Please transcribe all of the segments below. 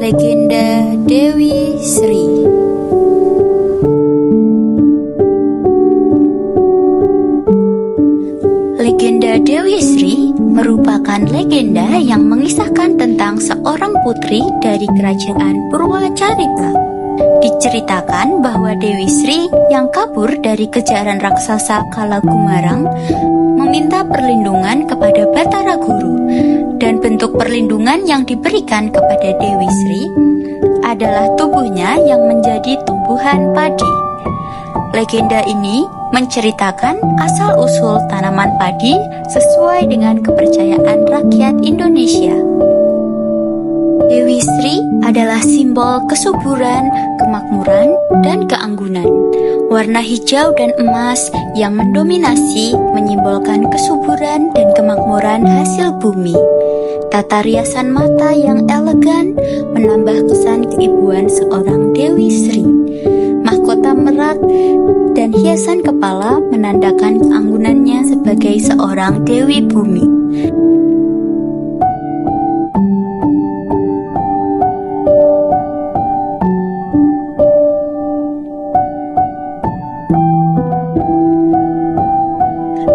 Legenda Dewi Sri. Legenda Dewi Sri merupakan legenda yang mengisahkan tentang seorang putri dari kerajaan Purwacarita. Diceritakan bahwa Dewi Sri yang kabur dari kejaran raksasa Kala Gumarang meminta perlindungan kepada Batara Guru, dan bentuk perlindungan yang diberikan kepada Dewi Sri adalah tubuhnya yang menjadi tumbuhan padi. Legenda ini menceritakan asal-usul tanaman padi sesuai dengan kepercayaan rakyat Indonesia. Dewi Sri adalah simbol kesuburan, kemakmuran, dan keanggunan. Warna hijau dan emas yang mendominasi menyimbolkan kesuburan dan kemakmuran hasil bumi. Tata riasan mata yang elegan menambah kesan keibuan seorang Dewi Sri. Mahkota merak dan hiasan kepala menandakan keanggunannya sebagai seorang Dewi Bumi.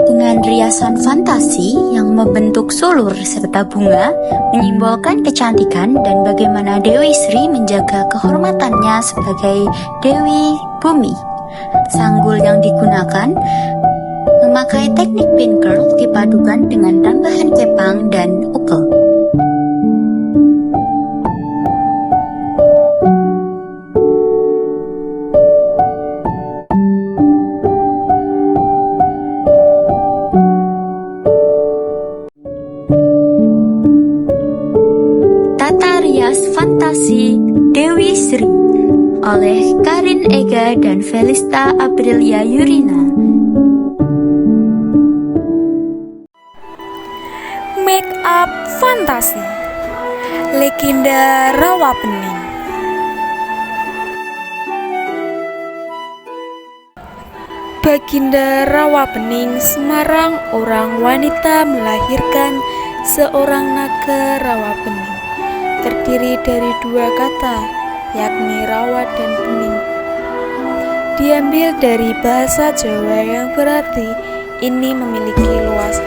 Dengan riasan fantasi yang membentuk sulur serta bunga menyimbolkan kecantikan dan bagaimana Dewi Sri menjaga kehormatannya sebagai Dewi Bumi. Sanggul yang digunakan memakai teknik pin curl dipadukan dengan tambahan kepang dan ukel. Tata rias fantasi Dewi Sri oleh Karin Ega dan Felista Aprilia Yurina. Make up fantasi Legenda Rawapening. Baginda Rawapening Semarang, orang wanita melahirkan seorang naga Rawapening, terdiri dari dua kata, yakni rawa dan pening. Diambil dari bahasa Jawa yang berarti ini memiliki luas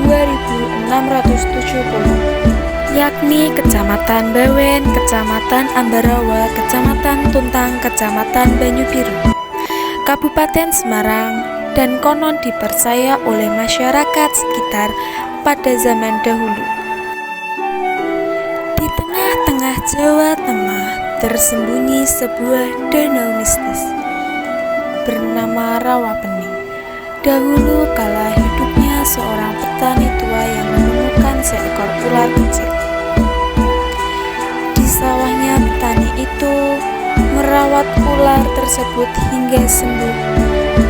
2670, yakni Kecamatan Bawen, Kecamatan Ambarawa, Kecamatan Tuntang, Kecamatan Banyubiru, Kabupaten Semarang, dan konon dipercaya oleh masyarakat sekitar pada zaman dahulu. Di tengah-tengah Jawa Tengah tersembunyi sebuah danau mistis bernama Rawapening. Dahulu kala hidupnya seorang petani tua yang menemukan seekor ular kecil. Di sawahnya petani itu merawat ular tersebut hingga sembuh.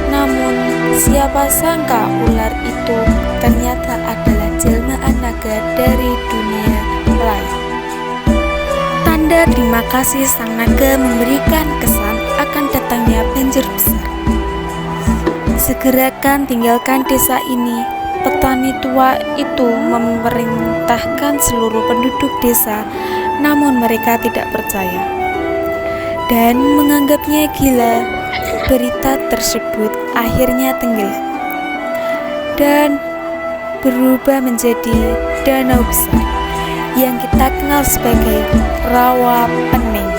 Namun siapa sangka ular itu ternyata adalah jelmaan naga dari dunia lain. Tanda terima kasih sang naga memberikan kesan akan datangnya banjir besar. Segerakan tinggalkan desa ini. Petani tua itu memerintahkan seluruh penduduk desa, namun mereka tidak percaya dan menganggapnya gila. Berita tersebut akhirnya tenggelam dan berubah menjadi danau besar yang kita kenal sebagai Rawapening.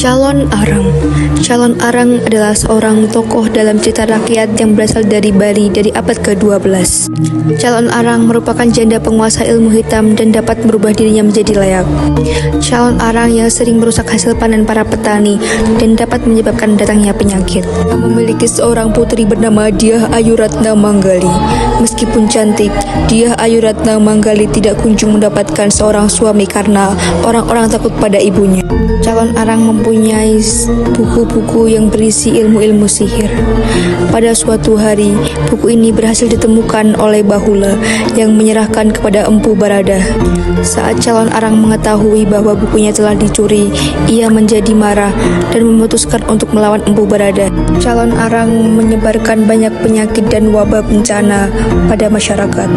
Calon Arang. Calon Arang adalah seorang tokoh dalam cerita rakyat yang berasal dari Bali dari abad ke-12. Calon Arang merupakan janda penguasa ilmu hitam dan dapat merubah dirinya menjadi layak. Calon Arang yang sering merusak hasil panen para petani dan dapat menyebabkan datangnya penyakit. Memiliki seorang putri bernama Diah Ayuratna Manggali. Meskipun cantik, Diah Ayuratna Manggali tidak kunjung mendapatkan seorang suami karena orang-orang takut pada ibunya. Calon Arang mempunyai mempunyai buku-buku yang berisi ilmu-ilmu sihir. Pada suatu hari, buku ini berhasil ditemukan oleh Bahula yang menyerahkan kepada Empu Baradah. Saat calon arang mengetahui bahwa bukunya telah dicuri, ia menjadi marah dan memutuskan untuk melawan Empu Baradah. Calon arang menyebarkan banyak penyakit dan wabah bencana pada masyarakat.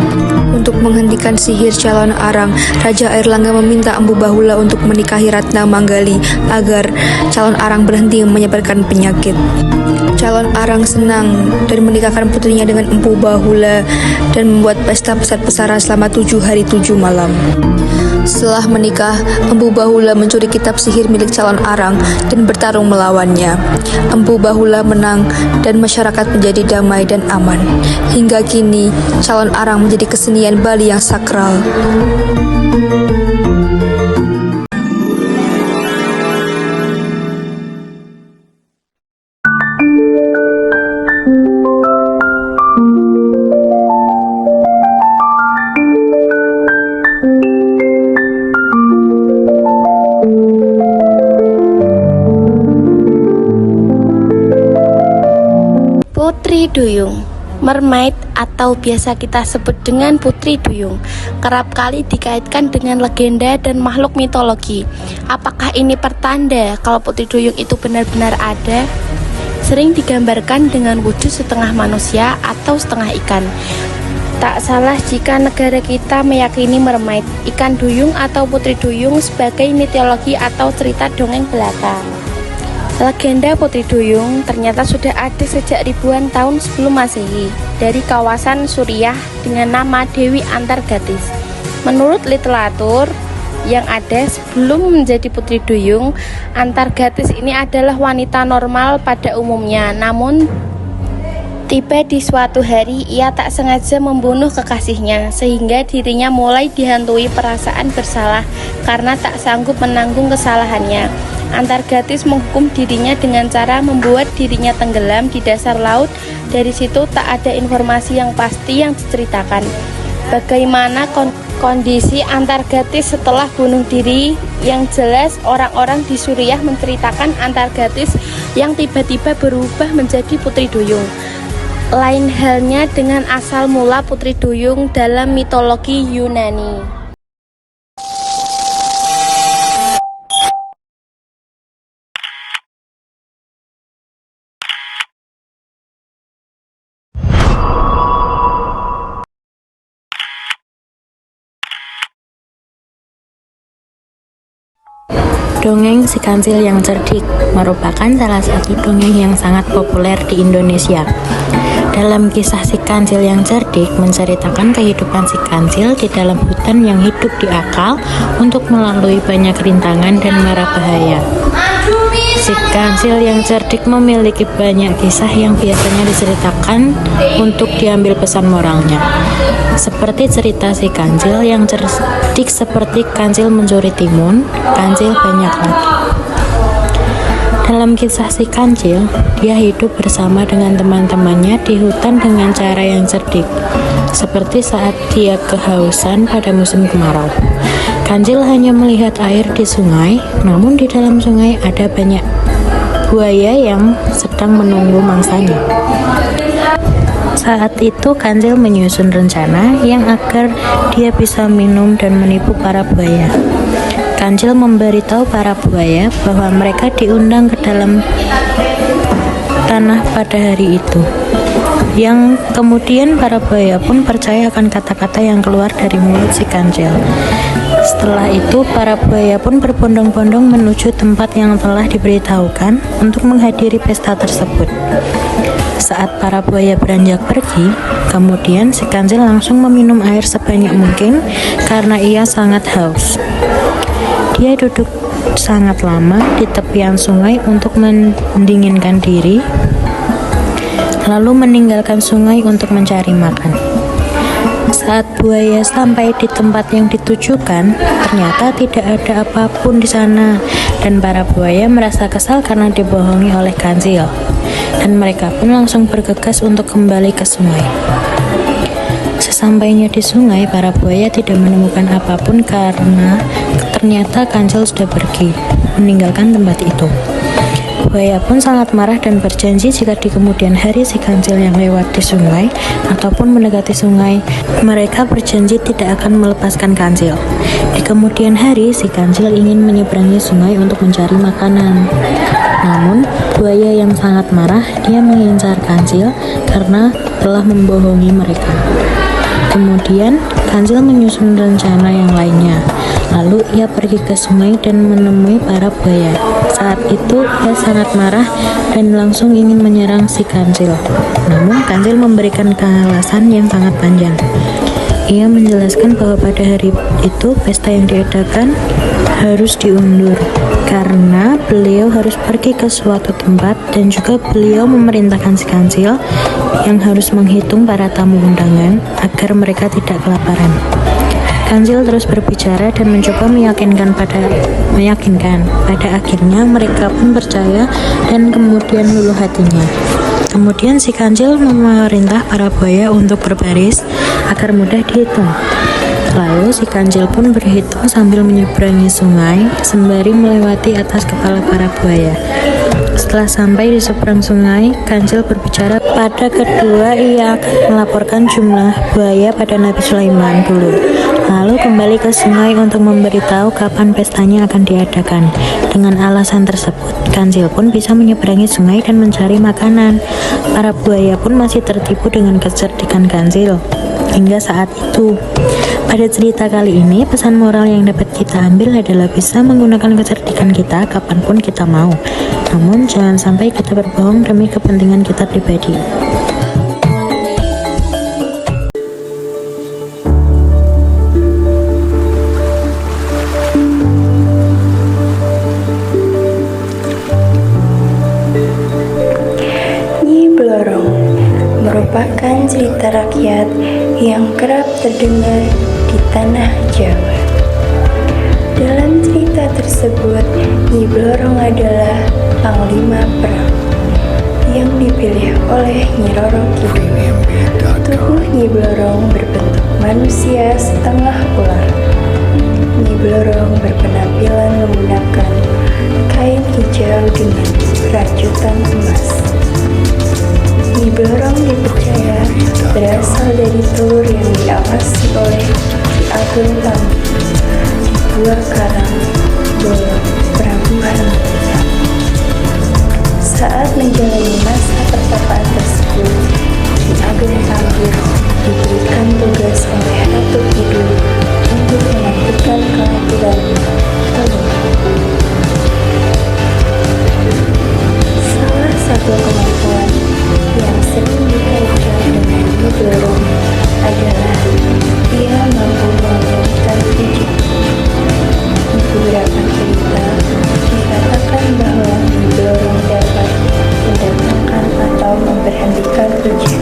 Untuk menghentikan sihir calon arang, Raja Airlangga meminta Empu Bahula untuk menikahi Ratna Manggali agar calon arang berhenti menyebarkan penyakit. Calon arang senang dan menikahkan putrinya dengan Empu Bahula dan membuat pesta besar-besaran selama 7 hari 7 malam. Setelah menikah, Empu Bahula mencuri kitab sihir milik calon arang dan bertarung melawannya. Empu Bahula menang dan masyarakat menjadi damai dan aman. Hingga kini, calon arang menjadi kesenian Bali yang sakral. Putri Duyung, mermaid atau biasa kita sebut dengan Putri Duyung, kerap kali dikaitkan dengan legenda dan makhluk mitologi. Apakah ini pertanda kalau Putri Duyung itu benar-benar ada? Sering digambarkan dengan wujud setengah manusia atau setengah ikan. Tak salah jika negara kita meyakini mermaid, ikan duyung atau Putri Duyung sebagai mitologi atau cerita dongeng belaka. Legenda Putri Duyung ternyata sudah ada sejak ribuan tahun sebelum Masehi dari kawasan Suriah dengan nama Dewi Antargatis. Menurut literatur yang ada sebelum menjadi Putri Duyung, Antargatis ini adalah wanita normal pada umumnya. Namun tiba di suatu hari ia tak sengaja membunuh kekasihnya sehingga dirinya mulai dihantui perasaan bersalah karena tak sanggup menanggung kesalahannya. Antargatis menghukum dirinya dengan cara membuat dirinya tenggelam di dasar laut. Dari situ tak ada informasi yang pasti yang diceritakan. Bagaimana kondisi Antargatis setelah bunuh diri? Yang jelas orang-orang di Suriah menceritakan Antargatis yang tiba-tiba berubah menjadi Putri Duyung. Lain halnya dengan asal mula Putri Duyung dalam mitologi Yunani. Dongeng Si Kancil yang Cerdik merupakan salah satu dongeng yang sangat populer di Indonesia. Dalam kisah Si Kancil yang Cerdik menceritakan kehidupan si kancil di dalam hutan yang hidup di akal untuk melalui banyak rintangan dan mara bahaya. Si Kancil yang Cerdik memiliki banyak kisah yang biasanya diceritakan untuk diambil pesan moralnya. Seperti cerita Si Kancil yang Cerdik seperti kancil mencuri timun, kancil banyak lagi. Dalam kisah Si Kancil, dia hidup bersama dengan teman-temannya di hutan dengan cara yang cerdik. Seperti saat dia kehausan pada musim kemarau. Kancil hanya melihat air di sungai, namun di dalam sungai ada banyak buaya yang sedang menunggu mangsanya. Saat itu Kancil menyusun rencana yang agar dia bisa minum dan menipu para buaya. Kancil memberitahu para buaya bahwa mereka diundang ke dalam tanah pada hari itu. Yang kemudian para buaya pun percaya akan kata-kata yang keluar dari mulut si Kancil. Setelah itu para buaya pun berbondong-bondong menuju tempat yang telah diberitahukan untuk menghadiri pesta tersebut. Saat para buaya beranjak pergi, kemudian si Kancil langsung meminum air sebanyak mungkin karena ia sangat haus. Dia duduk sangat lama di tepian sungai untuk mendinginkan diri, lalu meninggalkan sungai untuk mencari makan. Saat buaya sampai di tempat yang ditujukan, ternyata tidak ada apapun di sana, dan para buaya merasa kesal karena dibohongi oleh Kancil, dan mereka pun langsung bergegas untuk kembali ke sungai. Sesampainya di sungai, para buaya tidak menemukan apapun karena ternyata Kancil sudah pergi, meninggalkan tempat itu. Buaya pun sangat marah dan berjanji jika di kemudian hari si Kancil yang lewat di sungai ataupun mendekati sungai, mereka berjanji tidak akan melepaskan Kancil. Di kemudian hari, si Kancil ingin menyeberangi sungai untuk mencari makanan. Namun, buaya yang sangat marah, dia mengincar Kancil karena telah membohongi mereka. Kemudian, Kancil menyusun rencana yang lainnya. Lalu ia pergi ke sungai dan menemui para buaya. Saat itu ia sangat marah dan langsung ingin menyerang si Kancil. Namun Kancil memberikan alasan yang sangat panjang. Ia menjelaskan bahwa pada hari itu pesta yang diadakan harus diundur karena beliau harus pergi ke suatu tempat dan juga beliau memerintahkan si Kancil yang harus menghitung para tamu undangan agar mereka tidak kelaparan. Kancil terus berbicara dan mencoba meyakinkan. Pada akhirnya mereka pun percaya dan kemudian luluh hatinya. Kemudian si Kancil memerintah para buaya untuk berbaris agar mudah dihitung. Lalu si Kancil pun berhitung sambil menyeberangi sungai sembari melewati atas kepala para buaya. Setelah sampai di seberang sungai, Kancil berbicara pada kedua ia akan melaporkan jumlah buaya pada Nabi Sulaiman dulu. Lalu kembali ke sungai untuk memberitahu kapan pestanya akan diadakan. Dengan alasan tersebut, Kancil pun bisa menyeberangi sungai dan mencari makanan. Para buaya pun masih tertipu dengan kecerdikan Kancil hingga saat itu. Pada cerita kali ini, pesan moral yang dapat kita ambil adalah bisa menggunakan kecerdikan kita kapanpun kita mau. Namun jangan sampai kita berbohong demi kepentingan kita pribadi. Nyi Blorong merupakan cerita rakyat yang kerap terdengar di tanah Jawa. Dalam cerita tersebut, Nyi Blorong adalah panglima perang yang dipilih oleh Nyi Roro Kidul. Tubuh Nyi Blorong berbentuk manusia setengah ular. Nyi Blorong berpenampilan menggunakan kain hijau dengan rajutan emas. Nyi Blorong dipercaya berasal dari telur yang diawasi oleh Ki Ageng Lampu di Gua Karang, Bolong, Prabu Harmukita. Saat menjalani masa pertapaan tersebut, Ki Ageng Lampu diberikan tugas oleh Ratu Kidul untuk melakukan kelahiran telur. Salah satu kemampuan yang sering dikaitkan dengan Nyi Blorong adalah ia mampu menurunkan biji. Di beberapa cerita dikatakan bahwa Nyi Blorong dapat mendatangkan atau memberhentikan hujan.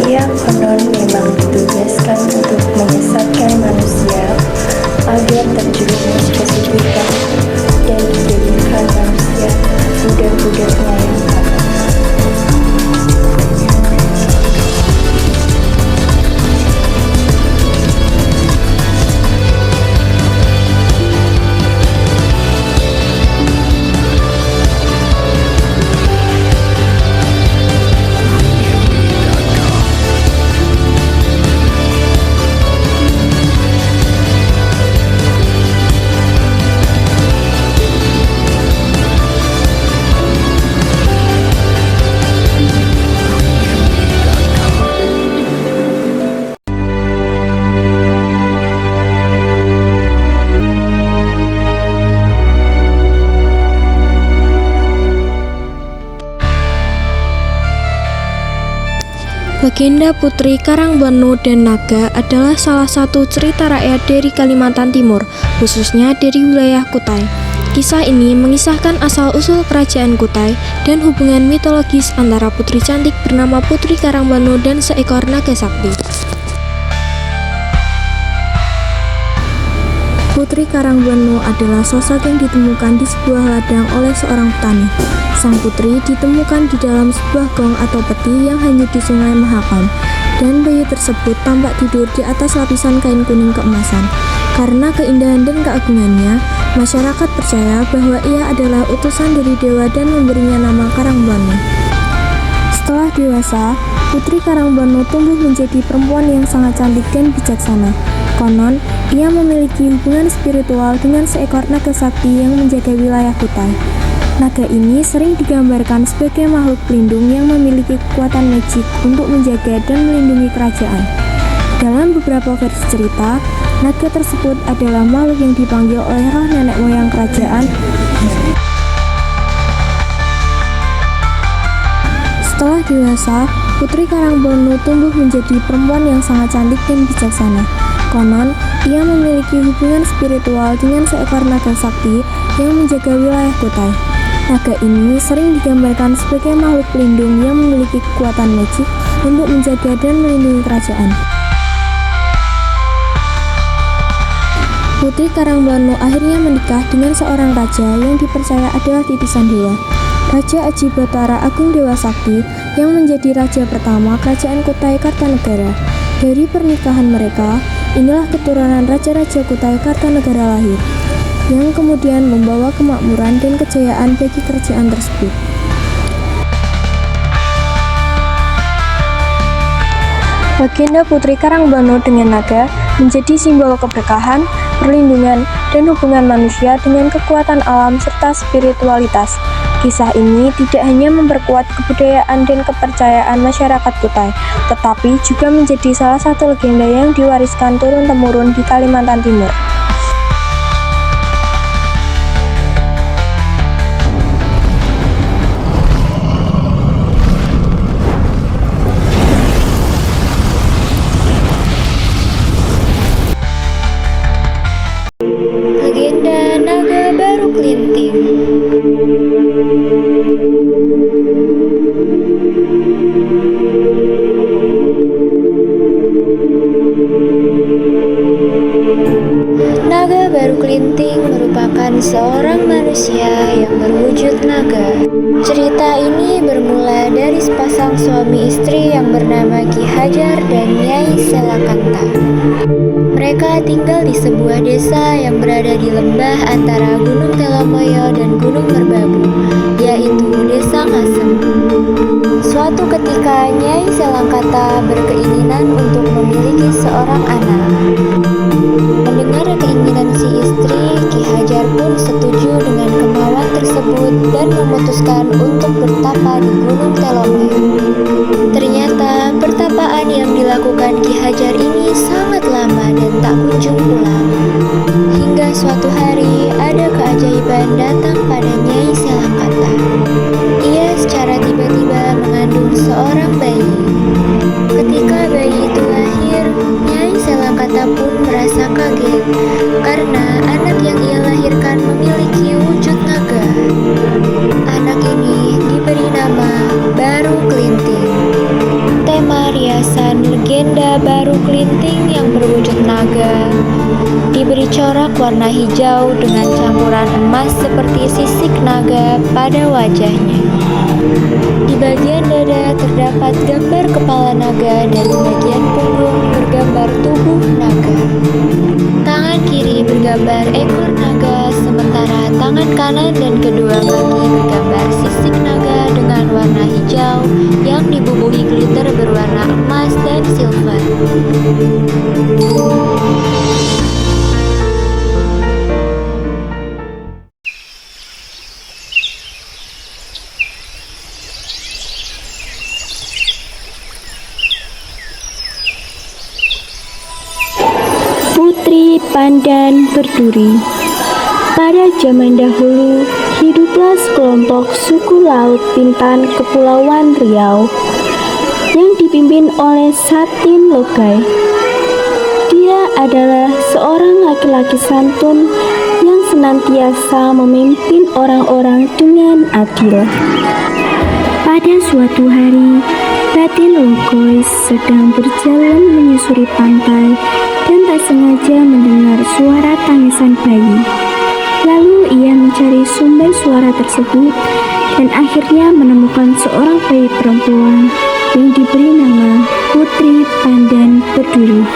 Ia konon memang ditugaskan untuk menyesatkan manusia agar terjerumus kesulitan dan dijadikan manusia budak-budaknya yang taat. Legenda Putri Karangbono dan Naga adalah salah satu cerita rakyat dari Kalimantan Timur, khususnya dari wilayah Kutai. Kisah ini mengisahkan asal-usul kerajaan Kutai dan hubungan mitologis antara putri cantik bernama Putri Karangbono dan seekor naga sakti. Putri Karangbono adalah sosok yang ditemukan di sebuah ladang oleh seorang petani. Sang putri ditemukan di dalam sebuah gong atau peti yang hanyut di Sungai Mahakam, dan bayi tersebut tampak tidur di atas lapisan kain kuning keemasan. Karena keindahan dan keagungannya, masyarakat percaya bahwa ia adalah utusan dari dewa dan memberinya nama Karangbono. Setelah dewasa, Putri Karangbono tumbuh menjadi perempuan yang sangat cantik dan bijaksana. Konon, ia memiliki hubungan spiritual dengan seekor naga sakti yang menjaga wilayah Kutai. Naga ini sering digambarkan sebagai makhluk pelindung yang memiliki kekuatan magik untuk menjaga dan melindungi kerajaan. Dalam beberapa versi cerita, naga tersebut adalah makhluk yang dipanggil oleh roh nenek moyang kerajaan. Setelah dewasa, Putri Karangbono tumbuh menjadi perempuan yang sangat cantik dan bijaksana. Konon, ia memiliki hubungan spiritual dengan seekor naga sakti yang menjaga wilayah Kutai. Naga ini sering digambarkan sebagai makhluk pelindung yang memiliki kekuatan magik untuk menjaga dan melindungi kerajaan. Putri Karangbono akhirnya menikah dengan seorang raja yang dipercaya adalah titisan dewa. Raja Aji Batara Agung Dewa Sakti yang menjadi raja pertama kerajaan Kutai Kartanegara. Dari pernikahan mereka, inilah keturunan raja-raja Kutai Kartanegara lahir, yang kemudian membawa kemakmuran dan kejayaan bagi kerajaan tersebut. Legenda Putri Karangbono dengan naga menjadi simbol keberkahan, perlindungan, dan hubungan manusia dengan kekuatan alam serta spiritualitas. Kisah ini tidak hanya memperkuat kebudayaan dan kepercayaan masyarakat Kutai, tetapi juga menjadi salah satu legenda yang diwariskan turun-temurun di Kalimantan Timur. Legenda Naga Baru Kelinting. Naga Baru Kelinting merupakan seorang manusia yang berwujud naga. Cerita ini bermula dari sepasang suami istri yang bernama Ki Hajar dan Nyai Selakanta. Mereka tinggal di sebuah desa yang berada di lembah antara Gunung Telomoyo dan Gunung Merbabu, yaitu Desa Ngasem. Suatu ketika Nyai Selangkata berkeinginan untuk memiliki seorang anak. Mendengar keinginan si istri, Ki Hajar pun setuju dengan kemauan tersebut dan memutuskan untuk bertapa di Gunung Telomoyo. Ternyata pertapaan yang dilakukan Ki Hajar ini sangat lama dan tak kunjung pulang. Hingga suatu hari ada keajaiban datang pada Nyai Selangkata. Ia secara tiba-tiba mengandung seorang bayi. Ketika bayi itu lahir, Nyai Selangkata pun merasa kaget karena anak yang ia lahirkan memiliki wujud naga. Anak ini diberi nama Baru Kelinting. Tema riasan legenda Baru Kelinting yang berwujud naga diberi corak warna hijau dengan campuran emas seperti sisik naga pada wajahnya. Di bagian dada terdapat gambar kepala naga dan di bagian punggung bergambar tubuh naga. Tangan kiri bergambar ekor naga, sementara tangan kanan dan kedua kaki bergambar sisik naga dengan warna hijau yang dibubuhi glitter berwarna emas dan silver. Putri Pandan Berduri. Pada zaman dahulu, hiduplah sekelompok suku Laut Bintan Kepulauan Riau yang dipimpin oleh Satin Logai. Dia adalah seorang laki-laki santun yang senantiasa memimpin orang-orang dengan adil. Pada suatu hari, Satin Logai sedang berjalan menyusuri pantai dan tak sengaja mendengar suara tangisan bayi. Lalu ia mencari sumber suara tersebut dan akhirnya menemukan seorang bayi perempuan yang diberi nama Putri Pandan Berduri.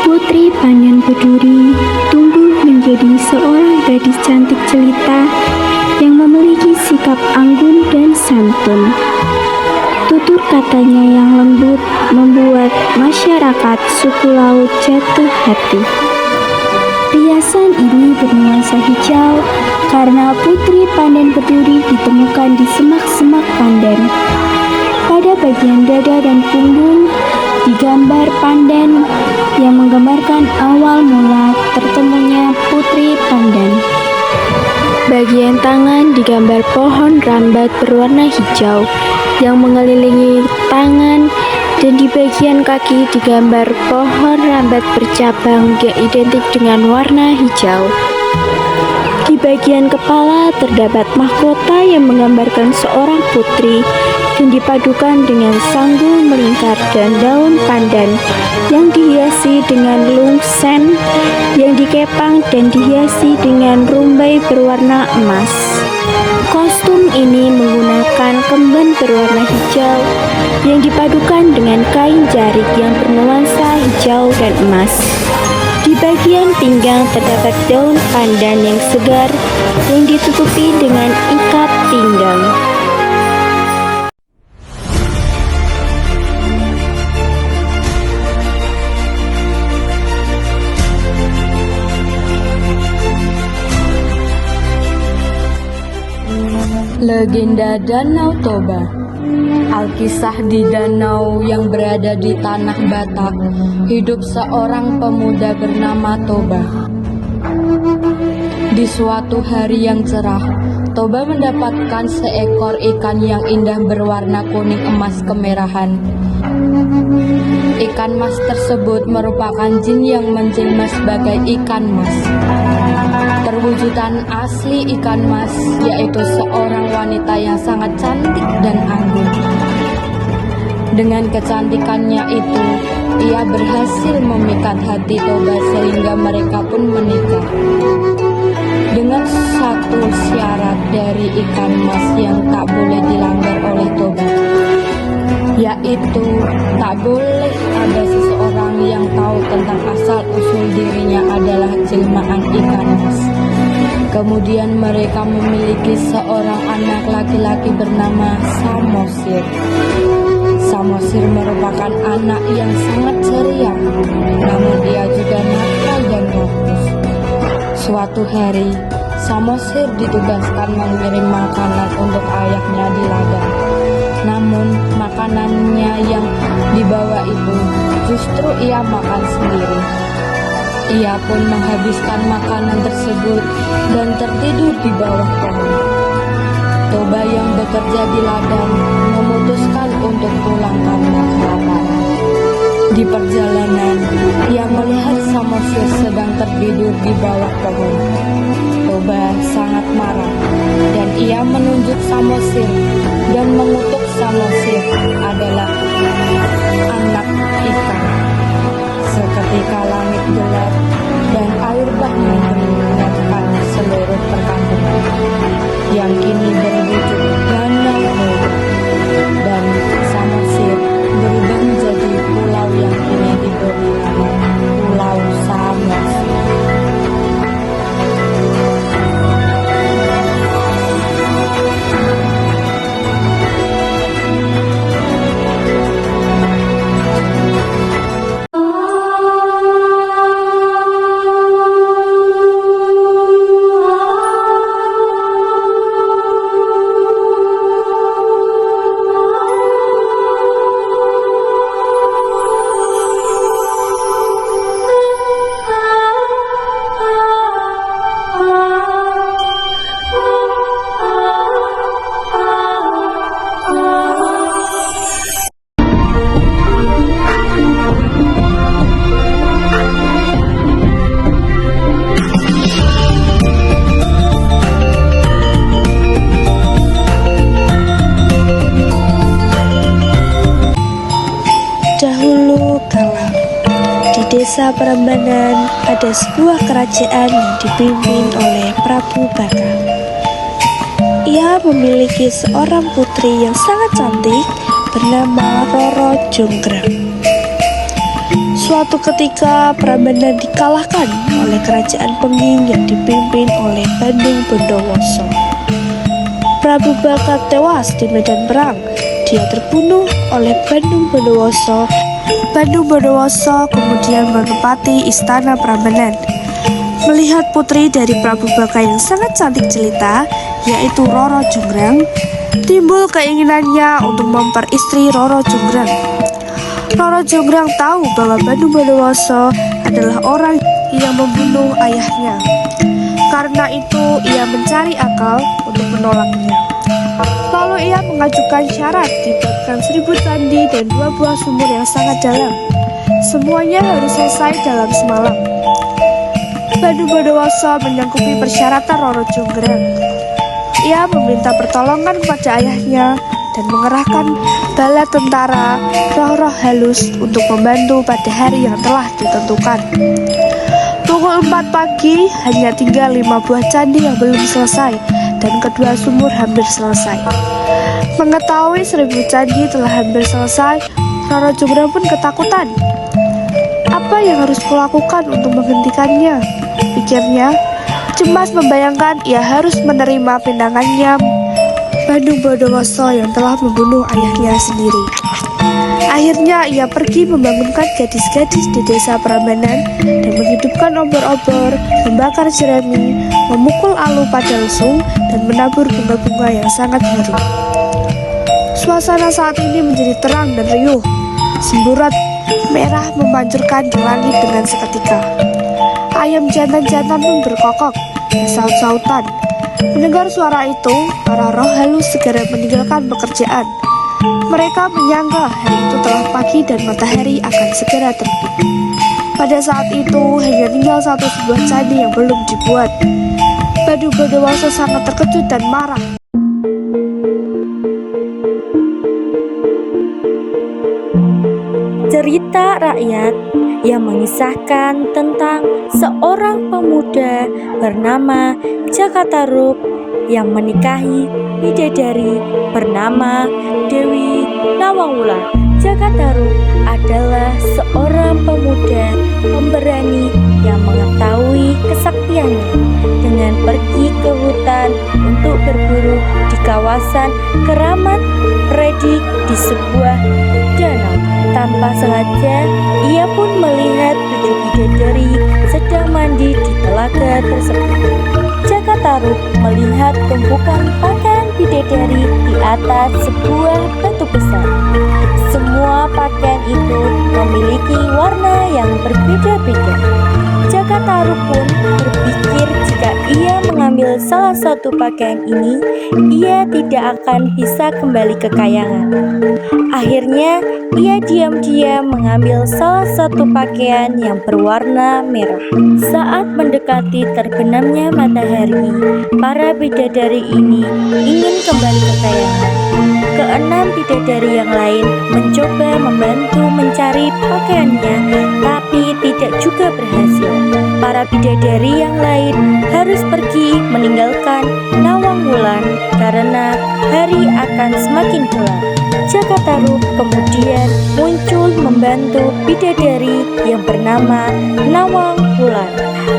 Putri Pandan Berduri tumbuh menjadi seorang gadis cantik jelita yang memiliki sikap anggun dan santun. Tutur katanya yang lembut membuat masyarakat suku laut jatuh hati. Riasan ini bernuansa hijau karena putri pandan berduri ditemukan di semak-semak pandan. Pada bagian dada dan punggung digambar pandan yang menggambarkan awal mula tertemunya putri pandan. Bagian tangan digambar pohon rambat berwarna hijau yang mengelilingi tangan, dan di bagian kaki digambar pohon rambat bercabang yang identik dengan warna hijau. Di bagian kepala terdapat mahkota yang menggambarkan seorang putri dan dipadukan dengan sanggul melingkar dan daun pandan yang dihiasi dengan lungsen yang dikepang dan dihiasi dengan rumbai berwarna emas. Kostum ini menggunakan kemben berwarna hijau yang dipadukan dengan kain jarik yang bernuansa hijau dan emas. Di bagian pinggang terdapat daun pandan yang segar yang ditutupi dengan ikat pinggang. Legenda Danau Toba. Alkisah di danau yang berada di tanah Batak, hidup seorang pemuda bernama Toba. Di suatu hari yang cerah, Toba mendapatkan seekor ikan yang indah berwarna kuning emas kemerahan. Ikan mas tersebut merupakan jin yang menjelma sebagai ikan mas. Perwujudan asli ikan mas yaitu seorang wanita yang sangat cantik dan anggun. Dengan kecantikannya itu, ia berhasil memikat hati Toba sehingga mereka pun menikah. Dengan satu syarat dari ikan mas yang tak boleh dilanggar oleh Toba, yaitu tak boleh ada seseorang yang tahu tentang asal-usul dirinya adalah jelmaan ikan mas. Kemudian mereka memiliki seorang anak laki-laki bernama Samosir. Samosir merupakan anak yang sangat ceria, namun ia juga nakal dan rakus. Suatu hari, Samosir ditugaskan mengirim makanan untuk ayahnya di ladang. Namun makanannya yang dibawa itu justru ia makan sendiri. Ia pun menghabiskan makanan tersebut dan tertidur di bawah pohon. Toba yang bekerja di ladang memutuskan untuk pulang karena kelaparan. Di perjalanan, ia melihat Samosir sedang tertidur di bawah pohon. Toba sangat marah dan ia menunjuk Samosir dan mengutuk Samosir adalah anak ikan. Seketika langit gelap dan air bah mengenangkan seluruh perkampungan yang kini berwujud danau Toba, dan Samosir berubah menjadi pulau yang kini diberi nama Pulau Samosir. Desa Prambanan ada sebuah kerajaan yang dipimpin oleh Prabu Baka. Ia memiliki seorang putri yang sangat cantik bernama Roro Jonggrang. Suatu ketika Prambanan dikalahkan oleh kerajaan Pengging yang dipimpin oleh Bandung Bondowoso. Prabu Baka tewas di medan perang. Dia terbunuh oleh Bandung Bondowoso. Bandung Bondowoso kemudian menempati istana Prambanan. Melihat putri dari Prabu Baka yang sangat cantik jelita, yaitu Roro Jonggrang, timbul keinginannya untuk memperistri Roro Jonggrang. Roro Jonggrang tahu bahwa Bandung Bondowoso adalah orang yang membunuh ayahnya. Karena itu ia mencari akal untuk menolaknya. Lalu ia mengajukan syarat dibuatkan 1000 candi dan 2 buah sumur yang sangat dalam. Semuanya harus selesai dalam semalam. Bandung Bondowoso menyanggupi persyaratan Roro Jonggrang. Ia meminta pertolongan kepada ayahnya dan mengerahkan bala tentara roh-roh halus untuk membantu pada hari yang telah ditentukan. Pukul 4 pagi hanya tinggal 5 buah candi yang belum selesai dan kedua sumur hampir selesai. Mengetahui 1000 candi telah hampir selesai, Roro Jonggrang pun ketakutan. Apa yang harus kulakukan untuk menghentikannya? Pikirnya, cemas membayangkan ia harus menerima pinangannya Bandung Bondowoso yang telah membunuh ayahnya sendiri. Akhirnya ia pergi membangunkan gadis-gadis di desa Prambanan dan menghidupkan obor-obor, membakar jerami, memukul alu pada lesung, dan menabur bunga-bunga yang sangat harum. Suasana saat ini menjadi terang dan riuh. Semburat merah memancurkan di langit dengan seketika. Ayam jantan-jantan pun berkokok, bersaut-sautan. Mendengar suara itu, para roh halus segera meninggalkan pekerjaan. Mereka menyangka hari itu telah pagi dan matahari akan segera terbit. Pada saat itu, hanya tinggal 1 sebuah candi yang belum dibuat. Bandung Bondowoso sangat terkejut dan marah. Cerita rakyat yang mengisahkan tentang seorang pemuda bernama Jakatarub yang menikahi bidadari bernama Dewi Nawangwulan. Jakatarub adalah seorang pemuda pemberani yang mengetahui kesaktiannya dengan pergi ke hutan untuk berburu di kawasan Keramat Redi di sebuah danau. Tanpa sengaja, ia pun melihat 7 bidadari sedang mandi di telaga tersebut. Jakatarub melihat tumpukan pakaian bidadari di atas sebuah batu besar. Semua pakaian itu memiliki warna yang berbeda-beda. Jakatarub pun berpikir jika ia mengambil salah satu pakaian ini, ia tidak akan bisa kembali ke kayangan. Akhirnya, ia diam-diam mengambil salah satu pakaian yang berwarna merah. Saat mendekati terbenamnya matahari, para bidadari ini ingin kembali ke kayangan. Keenam bidadari yang lain mencoba membantu mencari pakaiannya, tapi tidak juga berhasil. Para bidadari yang lain harus pergi meninggalkan Nawangwulan karena hari akan semakin gelap. Jakatarub kemudian muncul membantu bidadari yang bernama Nawangwulan.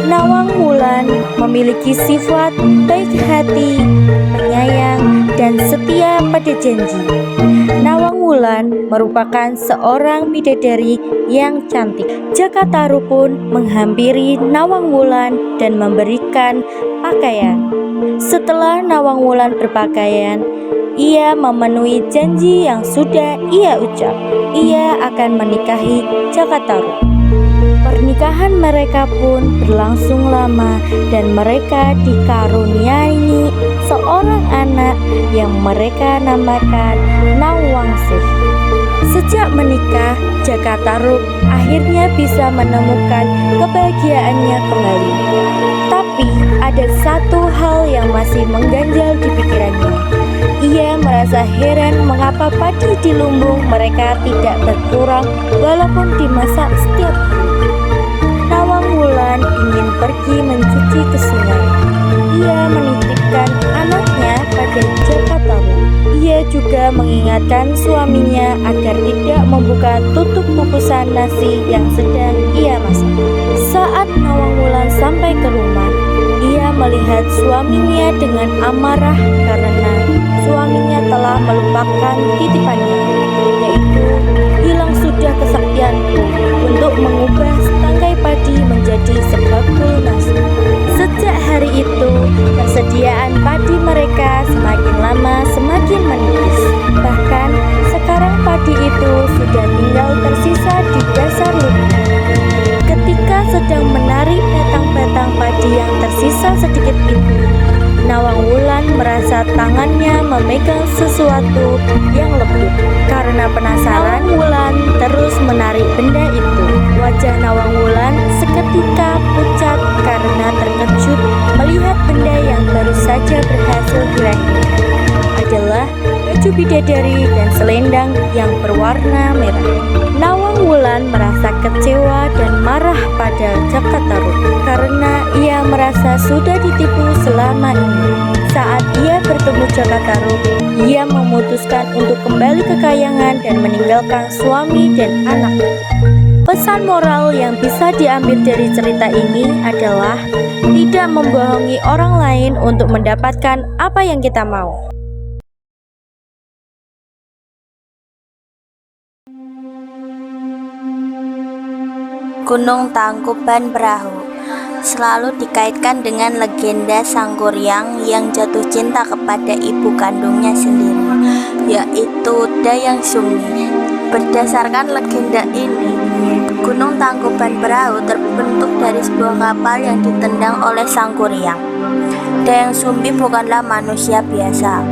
Nawangwulan memiliki sifat baik hati, penyayang, dan setia pada janji. Nawangwulan merupakan seorang bidadari yang cantik. Jakatarub pun menghampiri Nawangwulan dan memberikan pakaian. Setelah Nawangwulan berpakaian, ia memenuhi janji yang sudah ia ucap. Ia akan menikahi Jakatarub. Pernikahan mereka pun berlangsung lama dan mereka dikaruniai seorang anak yang mereka namakan Nawangsih. Sejak menikah, Jakatarub akhirnya bisa menemukan kebahagiaannya kembali. Tapi ada satu hal yang masih mengganjal di pikirannya. Ia merasa heran mengapa padi di lumbung mereka tidak berkurang walaupun dimasak setiap hari. Nawangwulan ingin pergi mencuci ke sungai. Ia menitipkan anaknya pada dan Jakataru. Ia juga mengingatkan suaminya agar tidak membuka tutup kukusan nasi yang sedang ia masak. Saat Nawang Wulan sampai ke rumah, ia melihat suaminya dengan amarah karena suaminya telah melupakan titipannya, yaitu hilang sudah kesaktianku untuk mengubah setangkai padi menjadi sebakul nasi. Sejak hari itu, persediaan padi mereka semakin lama semakin menipis. Bahkan sekarang padi itu sudah tinggal tersisa di dasar lubang. Ketika sedang menarik batang-batang padi yang tersisa sedikit itu, Nawang Wulan merasa tangannya memegang sesuatu yang lembut. Karena penasaran, Nawang Wulan terus menarik benda itu. Wajah Nawang Wulan seketika pucat karena terkejut melihat benda yang baru saja berhasil diraihnya adalah baju bidadari dan selendang yang berwarna merah. Nawang Wulan merasa kecewa dan marah pada Jakataru karena ia merasa sudah ditipu selama ini. Saat ia bertemu Jakataru, ia memutuskan untuk kembali ke kayangan dan meninggalkan suami dan anak. Pesan moral yang bisa diambil dari cerita ini adalah tidak membohongi orang lain untuk mendapatkan apa yang kita mau. Gunung Tangkuban Perahu selalu dikaitkan dengan legenda Sangkuriang yang jatuh cinta kepada ibu kandungnya sendiri, yaitu Dayang Sumbi. Berdasarkan legenda ini, Gunung Tangkuban Perahu terbentuk dari sebuah kapal yang ditendang oleh Sangkuriang. Dayang Sumbi bukanlah manusia biasa.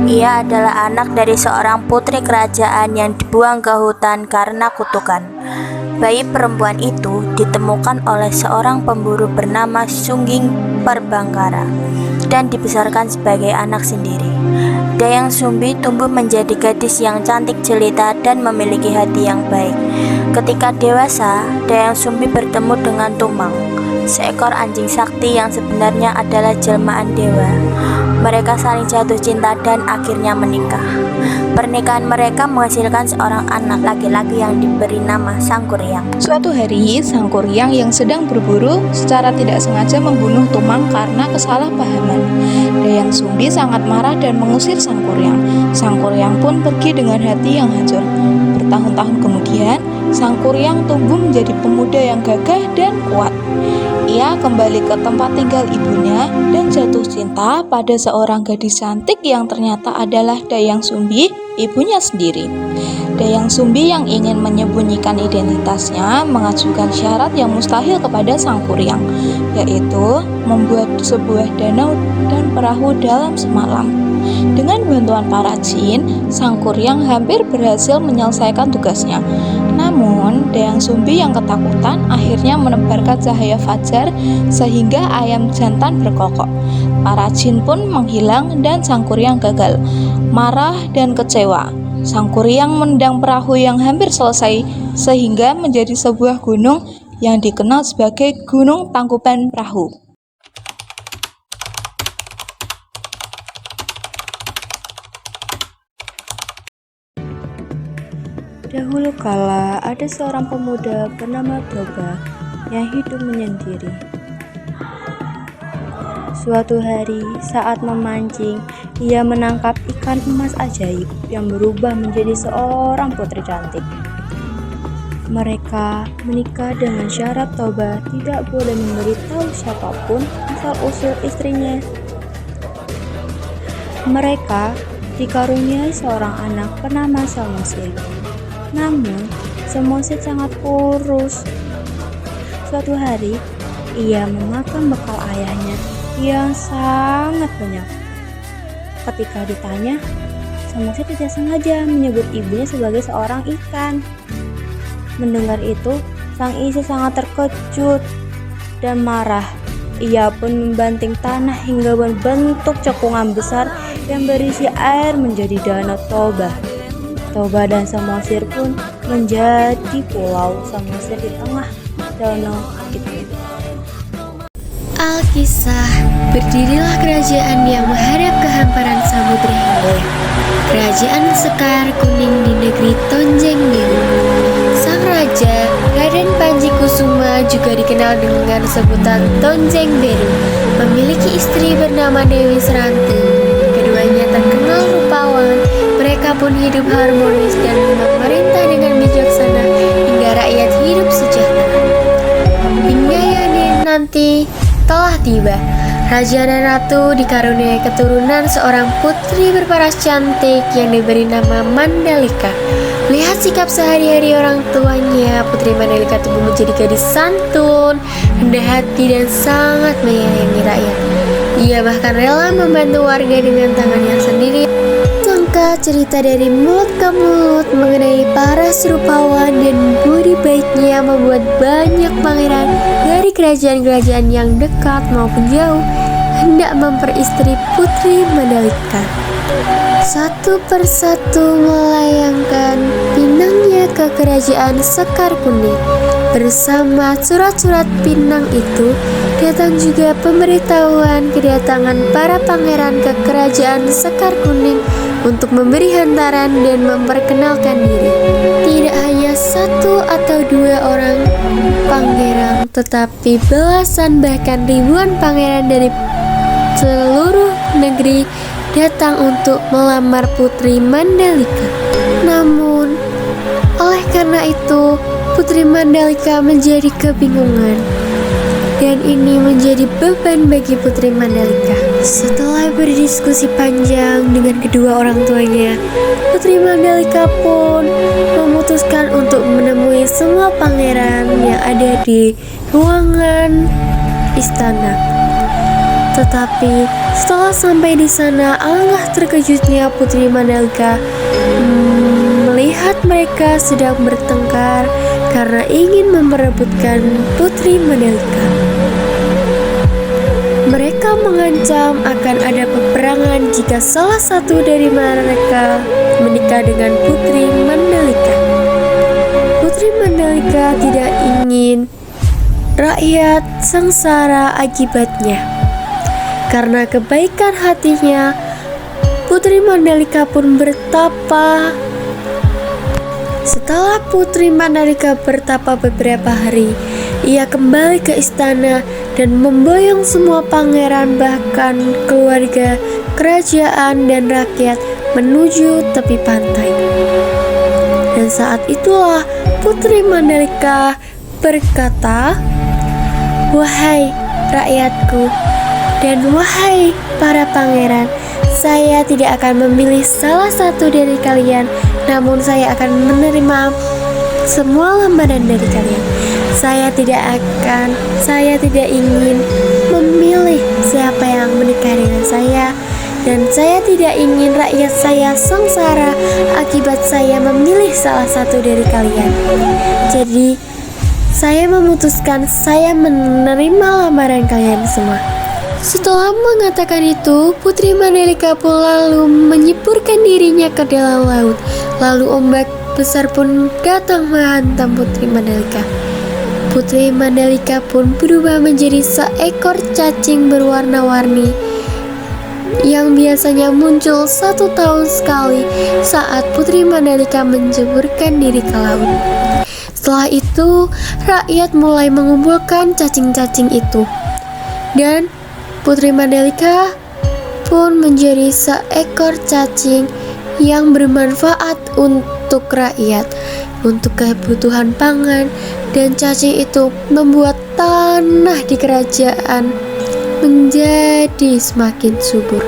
Ia adalah anak dari seorang putri kerajaan yang dibuang ke hutan karena kutukan. Bayi perempuan itu ditemukan oleh seorang pemburu bernama Sungging Parbangkara dan dibesarkan sebagai anak sendiri. Dayang Sumbi tumbuh menjadi gadis yang cantik jelita dan memiliki hati yang baik. Ketika dewasa, Dayang Sumbi bertemu dengan Tumang, seekor anjing sakti yang sebenarnya adalah jelmaan dewa. Mereka saling jatuh cinta dan akhirnya menikah. Pernikahan mereka menghasilkan seorang anak laki-laki yang diberi nama Sangkuriang. Suatu hari, Sangkuriang yang sedang berburu secara tidak sengaja membunuh Tumang karena kesalahpahaman. Dayang Sumbi sangat marah dan mengusir Sangkuriang. Sangkuriang pun pergi dengan hati yang hancur. Bertahun-tahun kemudian, Sangkuriang tumbuh menjadi pemuda yang gagah dan kuat. Ia kembali ke tempat tinggal ibunya dan jatuh cinta pada seorang gadis cantik yang ternyata adalah Dayang Sumbi, ibunya sendiri. Dayang Sumbi yang ingin menyembunyikan identitasnya mengajukan syarat yang mustahil kepada Sangkuriang, yaitu membuat sebuah danau dan perahu dalam semalam. Dengan bantuan para jin, Sangkuriang hampir berhasil menyelesaikan tugasnya. Namun, Dayang Sumbi yang ketakutan akhirnya menebarkan cahaya fajar sehingga ayam jantan berkokok. Para jin pun menghilang dan Sangkuriang gagal. Marah dan kecewa, Sangkuriang menendang perahu yang hampir selesai sehingga menjadi sebuah gunung yang dikenal sebagai Gunung Tangkuban Perahu. Dahulu kala ada seorang pemuda bernama Toba yang hidup menyendiri. Suatu hari saat memancing, ia menangkap ikan emas ajaib yang berubah menjadi seorang putri cantik. Mereka menikah dengan syarat Toba tidak boleh memberitahu siapapun asal-usul istrinya. Mereka dikaruniai seorang anak bernama Samosir. Namun, Samosir sangat kurus. Suatu hari, ia memakan bekal ayahnya yang sangat banyak. Ketika ditanya, Samosir tidak sengaja menyebut ibunya sebagai seorang ikan. Mendengar itu, sang istri sangat terkejut dan marah. Ia pun membanting tanah hingga membentuk cekungan besar yang berisi air menjadi danau Toba. Toba dan Samosir pun menjadi pulau Samosir di tengah danau itu. Alkisah, berdirilah kerajaan yang menghadap ke hamparan Samudra Hindia. Kerajaan Sekar Kuning di negeri Tonjeng Biru. Sang raja, Raden Panji Kusuma, juga dikenal dengan sebutan Tonjeng Biru, memiliki istri bernama Dewi Seranti. Keduanya terkenal rupawan. Mereka pun hidup harmonis dan memerintah dengan bijaksana hingga rakyat hidup sejahtera. Hingga nanti telah tiba. Raja dan ratu dikaruniai keturunan seorang putri berparas cantik yang diberi nama Mandalika. Lihat sikap sehari-hari orang tuanya, Putri Mandalika tumbuh menjadi gadis santun, rendah hati dan sangat menyayangi rakyat. Ia bahkan rela membantu warga dengan tangannya sendiri. Sangka cerita dari mulut ke mulut mengenai paras rupawan dan budi baiknya membuat banyak pangeran dari kerajaan-kerajaan yang dekat maupun jauh hendak memperistri Putri Mandalika. Satu persatu melayangkan pinangnya ke kerajaan Sekar Kuning. Bersama surat-surat pinang itu datang juga pemberitahuan kedatangan para pangeran ke kerajaan Sekar Kuning untuk memberi hantaran dan memperkenalkan diri. Tidak hanya satu atau dua orang pangeran, tetapi belasan bahkan ribuan pangeran dari seluruh negeri datang untuk melamar Putri Mandalika. Namun, oleh karena itu, Putri Mandalika menjadi kebingungan. Dan ini menjadi beban bagi Putri Mandalika. Setelah berdiskusi panjang dengan kedua orang tuanya, Putri Mandalika pun memutuskan untuk menemui semua pangeran yang ada di ruangan istana. Tetapi setelah sampai di sana, alangkah terkejutnya Putri Mandalika melihat mereka sedang bertengkar karena ingin memperebutkan Putri Mandalika. Mereka mengancam akan ada peperangan jika salah satu dari mereka menikah dengan Putri Mandalika. Putri Mandalika tidak ingin rakyat sengsara akibatnya. Karena kebaikan hatinya, Putri Mandalika pun bertapa. Setelah Putri Mandalika bertapa beberapa hari, ia kembali ke istana dan memboyong semua pangeran bahkan keluarga, kerajaan dan rakyat menuju tepi pantai. Dan saat itulah Putri Mandalika berkata, "Wahai rakyatku, dan wahai para pangeran, saya tidak akan memilih salah satu dari kalian, namun saya akan menerima semua lamaran dari kalian. Saya tidak ingin memilih siapa yang menikah dengan saya, dan saya tidak ingin rakyat saya sengsara akibat saya memilih salah satu dari kalian. Jadi, saya memutuskan saya menerima lamaran kalian semua." Setelah mengatakan itu, Putri Mandalika pun lalu menyipurkan dirinya ke dalam laut. Lalu ombak besar pun datang menghantam Putri Mandalika. Putri Mandalika pun berubah menjadi seekor cacing berwarna-warni yang biasanya muncul 1 tahun sekali saat Putri Mandalika menjeburkan diri ke laut. Setelah itu, rakyat mulai mengumpulkan cacing-cacing itu. Dan Putri Mandalika pun menjadi seekor cacing yang bermanfaat untuk rakyat, untuk kebutuhan pangan, dan cacing itu membuat tanah di kerajaan menjadi semakin subur.